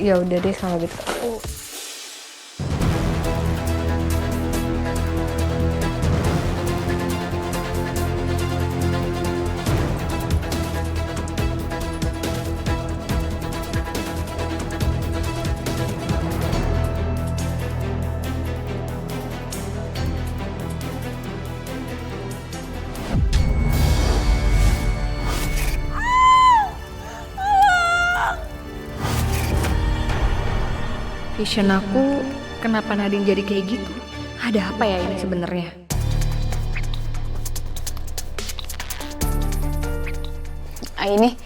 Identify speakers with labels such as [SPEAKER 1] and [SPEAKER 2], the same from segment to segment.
[SPEAKER 1] Ya udah deh kalau gitu. Vision aku, kenapa Nadine jadi kayak gitu? Ada apa ya ini sebenarnya?
[SPEAKER 2] Ini,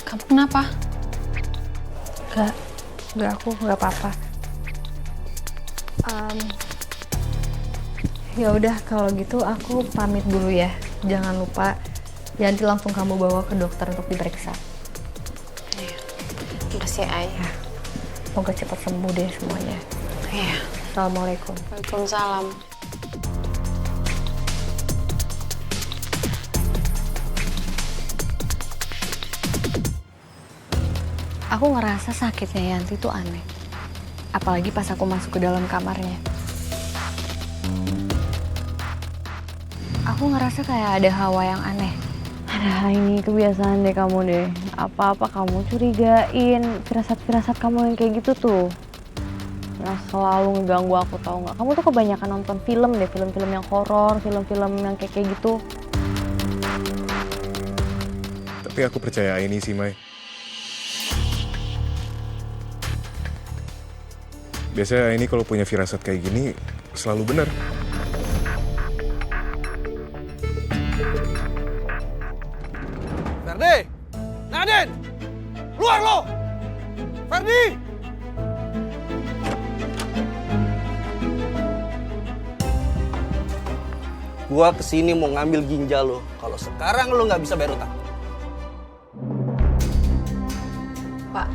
[SPEAKER 2] kamu kenapa?
[SPEAKER 1] Gak aku nggak apa-apa. Ya udah kalau gitu aku pamit dulu ya. Jangan lupa nanti langsung kamu bawa ke dokter untuk diperiksa.
[SPEAKER 2] Makasih, Ay.
[SPEAKER 1] Semoga cepat sembuh deh semuanya.
[SPEAKER 2] Iya.
[SPEAKER 1] Assalamualaikum.
[SPEAKER 2] Waalaikumsalam.
[SPEAKER 1] Aku ngerasa sakitnya Yanti tuh aneh. Apalagi pas aku masuk ke dalam kamarnya. Aku ngerasa kayak ada hawa yang aneh.
[SPEAKER 3] Ini kebiasaan deh kamu deh. Apa-apa kamu curigain. Firasat-firasat kamu yang kayak gitu tuh. Nah, selalu ngeganggu aku, tau nggak? Kamu tuh kebanyakan nonton film deh. Film-film yang horor, film-film yang kayak gitu.
[SPEAKER 4] Tapi aku percaya ini sih, Mai. Biasanya ini kalau punya firasat kayak gini selalu benar.
[SPEAKER 5] Ferdi! Nadine! Keluar lo! Ferdi! Gua kesini mau ngambil ginjal lo. Kalau sekarang lo nggak bisa bayar utang.
[SPEAKER 2] Pak,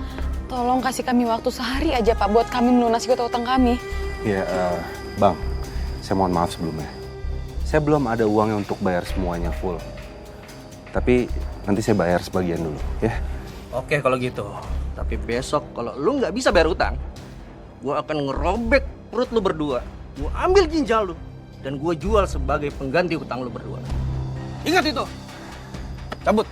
[SPEAKER 2] tolong kasih kami waktu sehari aja, Pak, buat kami melunasi utang kami.
[SPEAKER 6] Ya, Bang, saya mohon maaf sebelumnya. Saya belum ada uangnya untuk bayar semuanya full. Tapi nanti saya bayar sebagian dulu, ya.
[SPEAKER 5] Oke kalau gitu. Tapi besok kalau lu nggak bisa bayar utang, gua akan ngerobek perut lu berdua. Gua ambil ginjal lu dan gua jual sebagai pengganti utang lu berdua. Ingat itu. Cabut.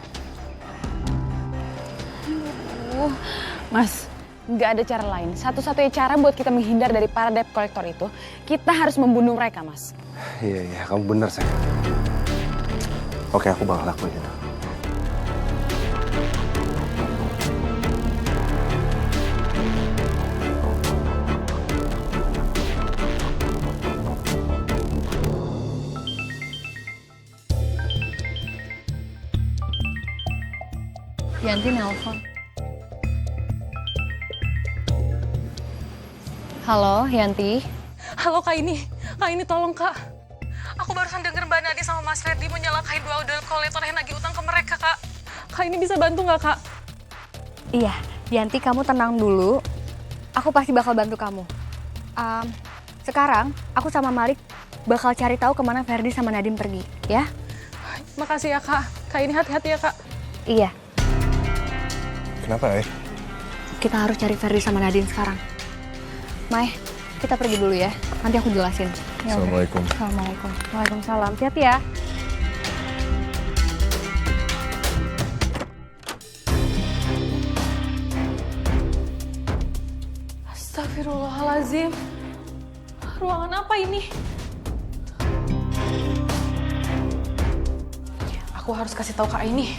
[SPEAKER 2] Mas, nggak ada cara lain. Satu-satunya cara buat kita menghindar dari para debt collector itu, kita harus membunuh mereka, Mas.
[SPEAKER 6] Iya, kamu benar, sayang. Oke, aku bakal lakuin itu.
[SPEAKER 1] Yanti nelpon. Halo, Yanti.
[SPEAKER 7] Halo Kak ini tolong Kak. Aku barusan denger Mbak Nadine sama Mas Ferdi menyalakai dua debt collector yang nagih utang ke mereka Kak. Kak ini bisa bantu nggak Kak?
[SPEAKER 1] Iya, Yanti kamu tenang dulu. Aku pasti bakal bantu kamu. Sekarang aku sama Malik bakal cari tahu kemana Ferdi sama Nadine pergi, ya?
[SPEAKER 7] Makasih ya Kak. Kak ini hati-hati ya Kak.
[SPEAKER 1] Iya,
[SPEAKER 4] Kenapa,
[SPEAKER 1] kita harus cari Ferdi sama Nadine sekarang. Mai, kita pergi dulu ya. Nanti aku jelasin. Ya udah.
[SPEAKER 4] Assalamualaikum.
[SPEAKER 1] Assalamualaikum.
[SPEAKER 3] Waalaikumsalam. Hati-hati ya.
[SPEAKER 7] Astagfirullahalazim. Ruangan apa ini? Aku harus kasih tahu Kak ini.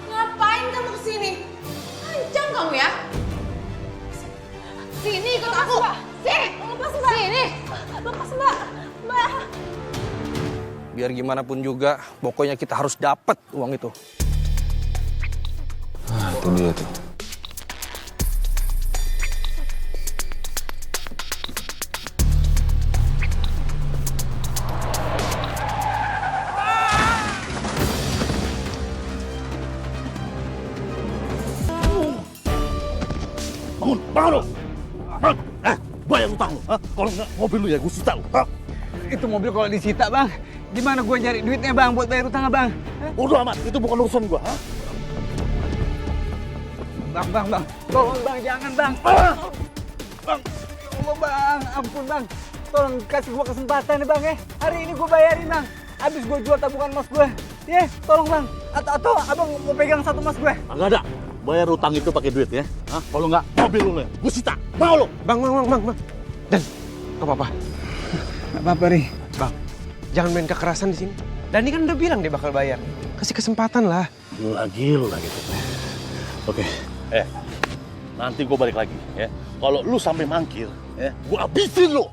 [SPEAKER 7] Ngapain kamu kesini? Lancang kamu ya? Sini ikut aku. Sini. Lepas Mbak. Sini. Lepas Mbak. Mbak.
[SPEAKER 5] Biar gimana pun juga, pokoknya kita harus dapat uang itu.
[SPEAKER 6] Itu dia tuh.
[SPEAKER 8] bayar utang lu. Kalau nggak mobil lu ya gue sita lu.
[SPEAKER 9] Itu mobil kalau disita bang, gimana gue nyari duitnya bang buat bayar utang bang?
[SPEAKER 8] Udah amat, itu bukan urusan gue.
[SPEAKER 9] Bang, tolong bang, jangan bang. Bang, Allah bang, ampun bang. Tolong kasih gue kesempatan nih bang ya. Hari ini gue bayarin bang. Habis gue jual tabungan emas gue. Ya, tolong bang. Atau abang mau pegang satu emas gue.
[SPEAKER 8] Enggak ada. Bayar utang itu pakai duit ya. Kalau nggak mobil lu ya, gue sita. Mau lu?
[SPEAKER 10] Bang. Dan, gak apa-apa.
[SPEAKER 9] Gak apa-apa nih.
[SPEAKER 10] Bang, jangan main kekerasan di sini. Dani kan udah bilang dia bakal bayar. Kasih kesempatan lah.
[SPEAKER 8] Lu lagi. Oke, nanti gue balik lagi ya. Kalau lu sampai mangkir, ya, gue habisin lu.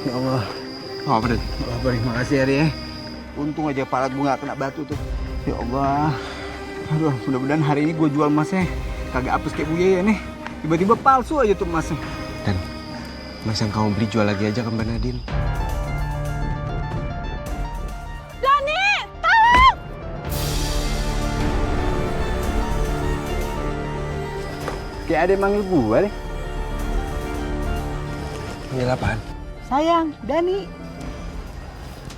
[SPEAKER 9] Ya Allah.
[SPEAKER 10] Oh, apa, Dan?
[SPEAKER 9] Gak apa-apa nih, makasih ya ya. Untung aja palat gue gak kena batu tuh. Ya Allah. Aduh, mudah-mudahan hari ini gue jual emasnya kagak apes kayak Buya ya nih. Tiba-tiba palsu aja tuh emasnya.
[SPEAKER 10] Dan, emas yang kamu beli jual lagi aja ke Mbak Nadine.
[SPEAKER 7] Dani, tolong!
[SPEAKER 9] Kayak ada yang manggil gue deh.
[SPEAKER 10] Panggil apaan?
[SPEAKER 9] Sayang, Dani.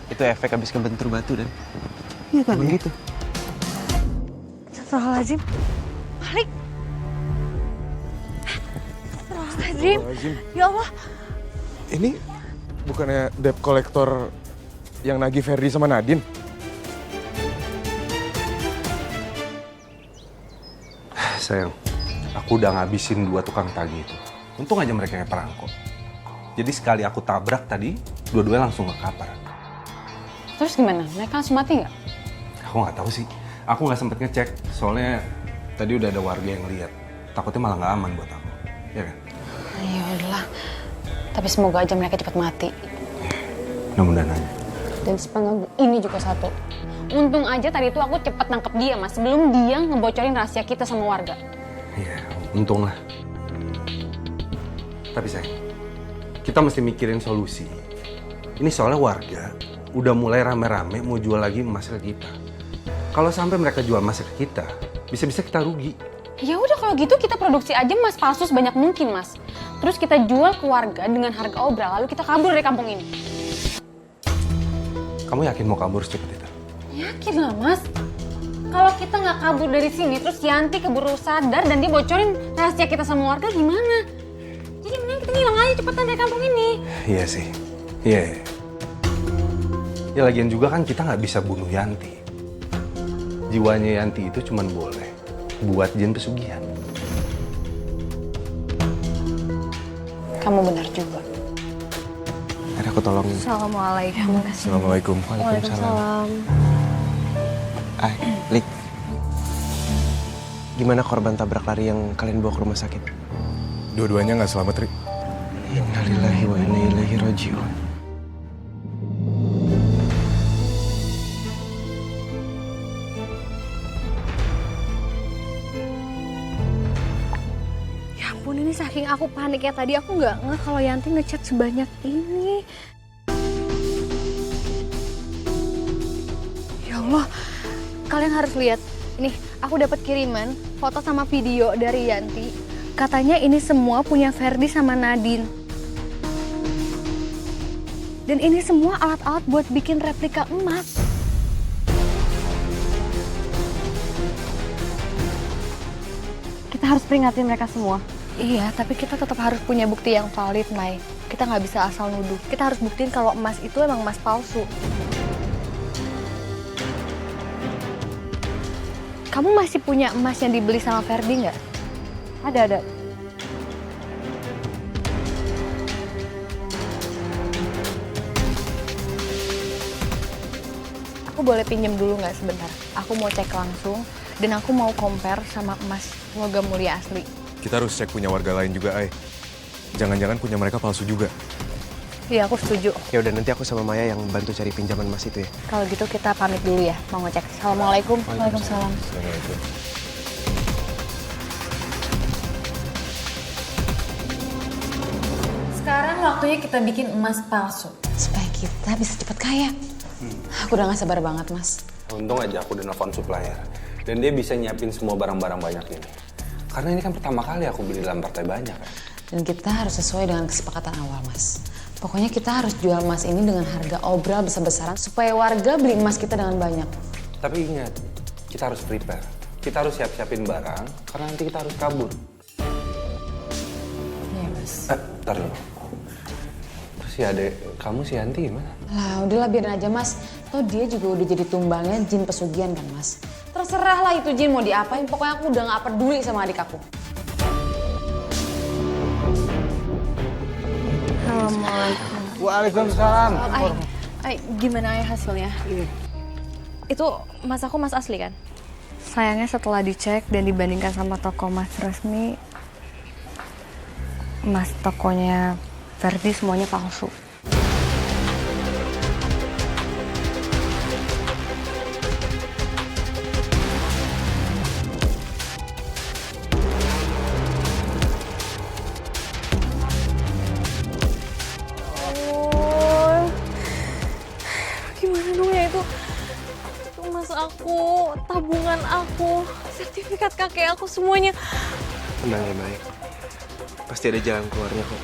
[SPEAKER 10] Itu efek habis kebentur batu, Dan.
[SPEAKER 9] Iya kan?
[SPEAKER 10] Emang gitu.
[SPEAKER 1] Astagfirullahaladzim. Malik. Astagfirullahaladzim. Ya Allah.
[SPEAKER 4] Ini bukannya debt collector yang nagih Ferdi sama Nadine?
[SPEAKER 6] Sayang, aku udah ngabisin 2 tukang tagih itu. Untung aja mereka yang perangkok. Jadi sekali aku tabrak tadi, dua-duanya langsung ngekapar.
[SPEAKER 2] Terus gimana? Mereka langsung mati nggak?
[SPEAKER 6] Aku nggak tahu sih. Aku nggak sempet ngecek. Soalnya tadi udah ada warga yang lihat. Takutnya malah nggak aman buat aku. Ya kan?
[SPEAKER 2] Ya udahlah. Tapi semoga aja mereka cepat mati.
[SPEAKER 6] Mudah-mudahan aja.
[SPEAKER 2] Dan sepenggal ini juga satu. Untung aja tadi itu aku cepat nangkep dia, Mas. Sebelum dia ngebocorin rahasia kita sama warga.
[SPEAKER 6] Iya, untung lah. Tapi sayang, kita mesti mikirin solusi. Ini soalnya warga udah mulai rame-rame mau jual lagi emas ke kita. Kalau sampai mereka jual emas ke kita, bisa-bisa kita rugi.
[SPEAKER 2] Ya udah kalau gitu kita produksi aja emas palsu sebanyak mungkin, Mas. Terus kita jual ke warga dengan harga obral, lalu kita kabur dari kampung ini.
[SPEAKER 6] Kamu yakin mau kabur secepat itu?
[SPEAKER 2] Yakin lah, Mas. Kalau kita nggak kabur dari sini, terus Yanti keburu sadar dan dia bocorin rahasia kita sama warga gimana? Jadi mending kita ngilang aja cepetan dari kampung ini.
[SPEAKER 6] Iya sih. Iya. Ya lagian juga kan kita nggak bisa bunuh Yanti. Jiwanya Yanti itu cuma boleh buat jin pesugihan.
[SPEAKER 2] Kamu benar juga.
[SPEAKER 10] Ada aku tolongin.
[SPEAKER 1] Assalamualaikum.
[SPEAKER 4] Assalamualaikum.
[SPEAKER 10] Waalaikumsalam. Lik. Gimana korban tabrak lari yang kalian bawa ke rumah sakit?
[SPEAKER 4] Dua-duanya nggak selamat, Rik.
[SPEAKER 10] Innalillahi wa inna ilaihi raji'un.
[SPEAKER 1] Ya ampun, ini saking aku paniknya tadi aku nggak ngeh kalau Yanti ngechat sebanyak ini. Ya Allah, kalian harus lihat. Nih, aku dapat kiriman foto sama video dari Yanti. Katanya ini semua punya Ferdi sama Nadine. Dan ini semua alat-alat buat bikin replika emas.
[SPEAKER 3] Kita harus peringatin mereka semua.
[SPEAKER 1] Iya, tapi kita tetap harus punya bukti yang valid, Mai. Kita nggak bisa asal nuduh. Kita harus buktiin kalau emas itu emang emas palsu. Kamu masih punya emas yang dibeli sama Ferdi nggak?
[SPEAKER 3] Ada.
[SPEAKER 1] Aku boleh pinjam dulu nggak sebentar? Aku mau cek langsung dan aku mau compare sama emas logam mulia asli.
[SPEAKER 4] Kita harus cek punya warga lain juga, Ai. Jangan-jangan punya mereka palsu juga.
[SPEAKER 1] Iya, aku setuju.
[SPEAKER 10] Ya udah, nanti aku sama Maya yang bantu cari pinjaman emas itu ya.
[SPEAKER 1] Kalau gitu kita pamit dulu ya, mau ngecek. Assalamualaikum. Waalaikumsalam.
[SPEAKER 4] Assalamualaikum.
[SPEAKER 7] Sekarang waktunya kita bikin emas palsu.
[SPEAKER 2] Supaya kita bisa cepat kaya. Aku udah gak sabar banget, Mas.
[SPEAKER 6] Untung aja aku udah nelfon supplier. Dan dia bisa nyiapin semua barang-barang banyak ini. Karena ini kan pertama kali aku beli dalam partai banyak.
[SPEAKER 2] Dan kita harus sesuai dengan kesepakatan awal, Mas. Pokoknya kita harus jual emas ini dengan harga obral besar-besaran supaya warga beli emas kita dengan banyak.
[SPEAKER 6] Tapi ingat, kita harus prepare. Kita harus siap-siapin barang, karena nanti kita harus kabur.
[SPEAKER 2] Iya, Mas.
[SPEAKER 6] Ntar dulu. Terus si adek kamu, si Yanti gimana?
[SPEAKER 2] Lah, udahlah biarin aja, Mas. Toh dia juga udah jadi tumbangnya jin pesugihan kan, Mas. Terserah lah itu jin mau diapain, pokoknya aku udah gak peduli sama adik aku.
[SPEAKER 1] Assalamualaikum.
[SPEAKER 9] Waalaikumsalam.
[SPEAKER 1] Gimana ya hasilnya? Itu mas aku mas asli kan? Sayangnya setelah dicek dan dibandingkan sama toko mas resmi, mas tokonya Ferdi semuanya palsu.
[SPEAKER 7] Gimana dong ya itu emas aku, tabungan aku, sertifikat kakek aku, semuanya.
[SPEAKER 10] Tenang ya, Mai. Pasti ada jalan keluarnya kok.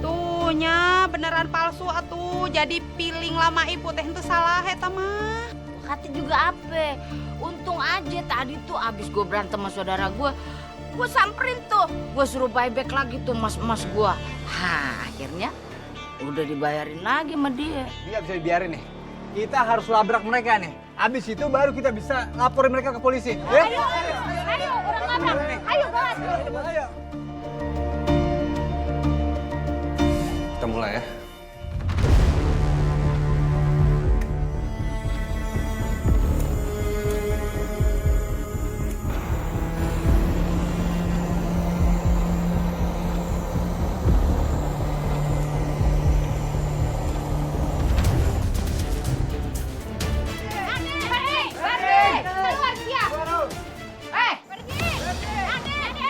[SPEAKER 11] Tuhnya beneran palsu atuh. Jadi piling lama ibu teh itu salah eta mah.
[SPEAKER 12] Kata juga apa? Untung aja tadi tuh abis gue berantem sama saudara gue samperin tuh. Gue suruh buyback lagi tuh emas-emas gue. Akhirnya udah dibayarin lagi sama dia.
[SPEAKER 9] Ini nggak bisa dibiarin nih. Kita harus labrak mereka nih. Abis itu baru kita bisa laporin mereka ke polisi. Ya?
[SPEAKER 12] Ayo, orang labrak. Ayo, banget.
[SPEAKER 9] Ayo.
[SPEAKER 6] Kita mulai ya.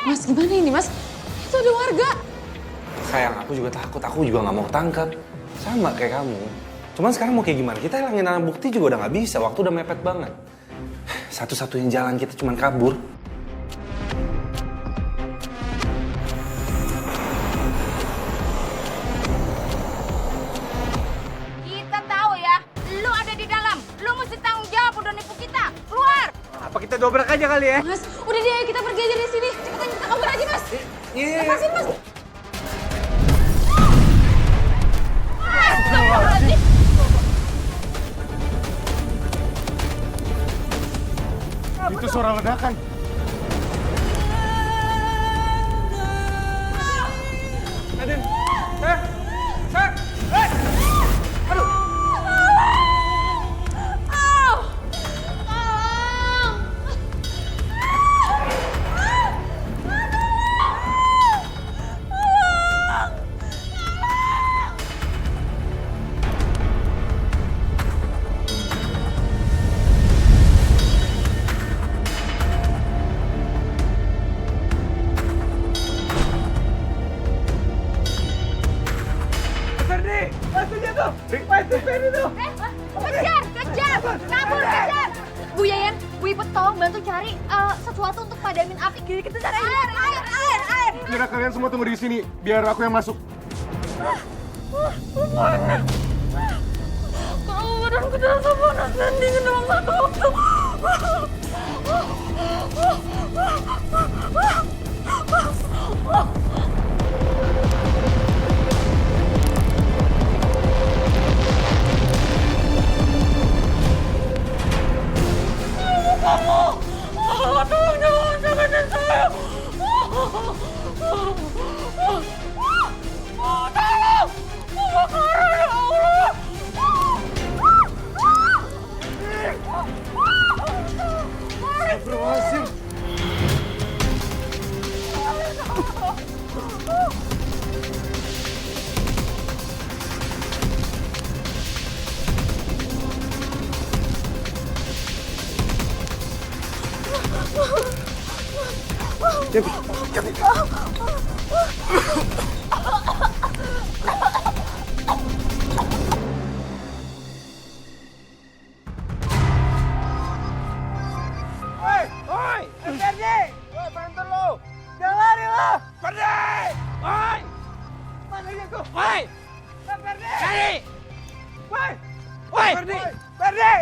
[SPEAKER 2] Mas, gimana ini, Mas? Itu ada warga.
[SPEAKER 6] Sayang, aku juga takut. Aku juga nggak mau ketangkap. Sama kayak kamu. Cuman sekarang mau kayak gimana? Kita hilangin alat bukti juga udah nggak bisa. Waktu udah mepet banget. Satu-satunya jalan kita cuman kabur.
[SPEAKER 12] Kita tahu ya, lu ada di dalam. Lu mesti tanggung jawab udah nipu kita. Keluar.
[SPEAKER 9] Apa kita dobrak aja kali ya?
[SPEAKER 2] Mas, udah deh, kita pergi aja dari sini. Cepetan kita kabur aja, Mas. Lepasin, Mas.
[SPEAKER 4] Itu suara ledakan.
[SPEAKER 9] Nadine.
[SPEAKER 12] Kejar! Kabur, kejar! Bu Yayan, Bu Ipet tolong bantu cari sesuatu untuk padamin api. Kita cari air!
[SPEAKER 4] Kira kalian semua tunggu di sini, biar aku yang masuk.
[SPEAKER 7] Kalau badanku terasa panas dan dingin dalam satu waktu. Tolong jangan sakatin saya. Tolong! Kebakaran ya Allah!
[SPEAKER 4] Astagfirullahaladzim.
[SPEAKER 9] Oi, Ferdi! Woi! Ferdi! Woi! Woi! Ferdi! Ferdi!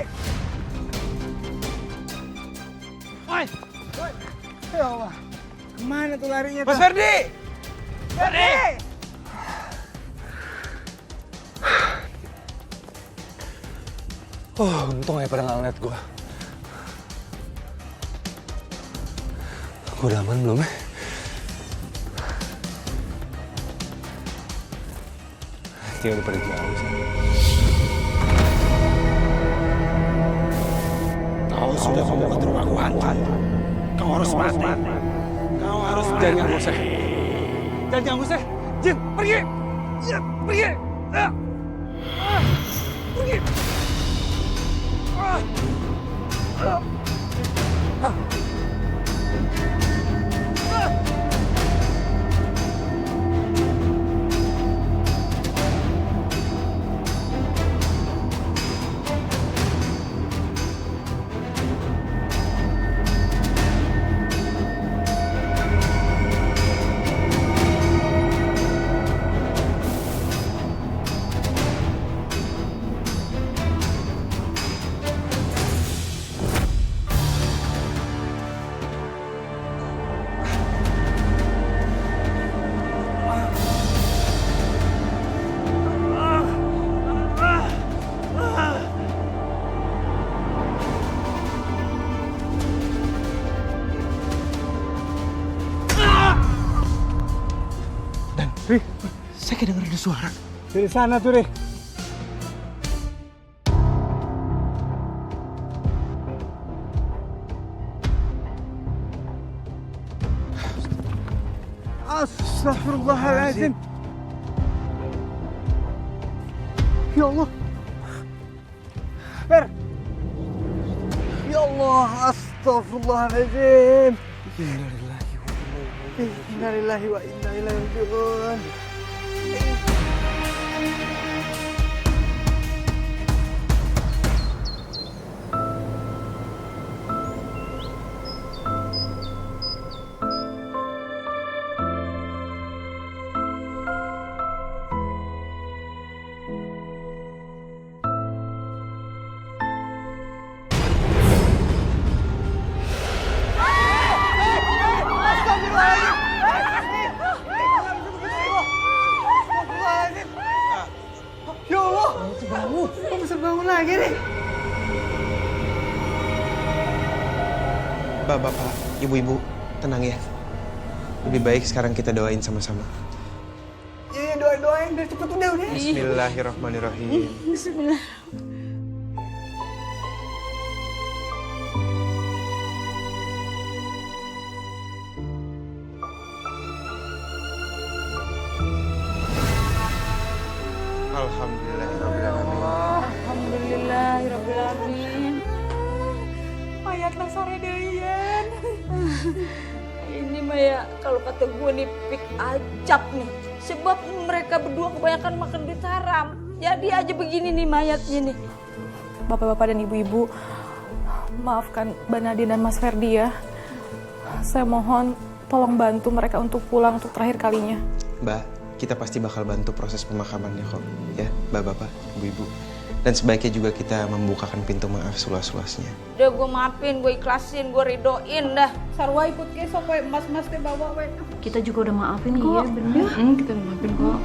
[SPEAKER 9] Woi! Ya Allah. Kemana tuh larinya tuh?
[SPEAKER 10] Mas Ferdi!
[SPEAKER 9] Ferdi!
[SPEAKER 10] Oh, untung aja pada nggak ngeliat gue. Gue udah aman belum ya? Dia udah pada jauh sih.
[SPEAKER 8] Kau sudah membuat rumahku hancur. Kau harus mati. Kau harus
[SPEAKER 10] Jangan ganggu saya. Jangan ganggu saya. Jin, pergi! Ya, pergi! Ah. Ah. Pergi! Ah. Ah. Ah. Ri, saya kayak denger ada suara.
[SPEAKER 9] Dari sana tuh, Ri. Astagfirullahaladzim. Ya Allah. Fer. Ya Allah, astagfirullahaladzim. Innalillahi wa inna ilaihi raji'un. Ya Allah, kok bisa bangun lagi nih?
[SPEAKER 10] Bapak, ibu-ibu, tenang ya. Lebih baik sekarang kita doain sama-sama.
[SPEAKER 9] Iya, doain biar cepet udah.
[SPEAKER 10] Bismillahirrahmanirrahim.
[SPEAKER 9] Bismillah.
[SPEAKER 11] Alhamdulillahirrahmanirrahim.
[SPEAKER 7] Mayatlah sore deuyeun.
[SPEAKER 11] Ini Maya, kalau kata gue nih pik ajab nih. Sebab mereka berdua kebanyakan makan duit haram. Jadi aja begini nih mayatnya nih.
[SPEAKER 7] Bapak-bapak dan ibu-ibu, maafkan Mbak Nadine dan Mas Ferdi ya. Saya mohon tolong bantu mereka untuk pulang untuk terakhir kalinya.
[SPEAKER 10] Mbak, kita pasti bakal bantu proses pemakamannya kok. Ya, bapak-bapak, ibu-ibu. Dan sebaiknya juga kita membukakan pintu maaf seluas-luasnya.
[SPEAKER 11] Udah gue maafin, gue ikhlasin, gue ridoin dah. Sarwa ikut kesok we, mas-mas teh bawa we.
[SPEAKER 3] Kita juga udah maafin kok. Iya bener. Kita udah maafin kok.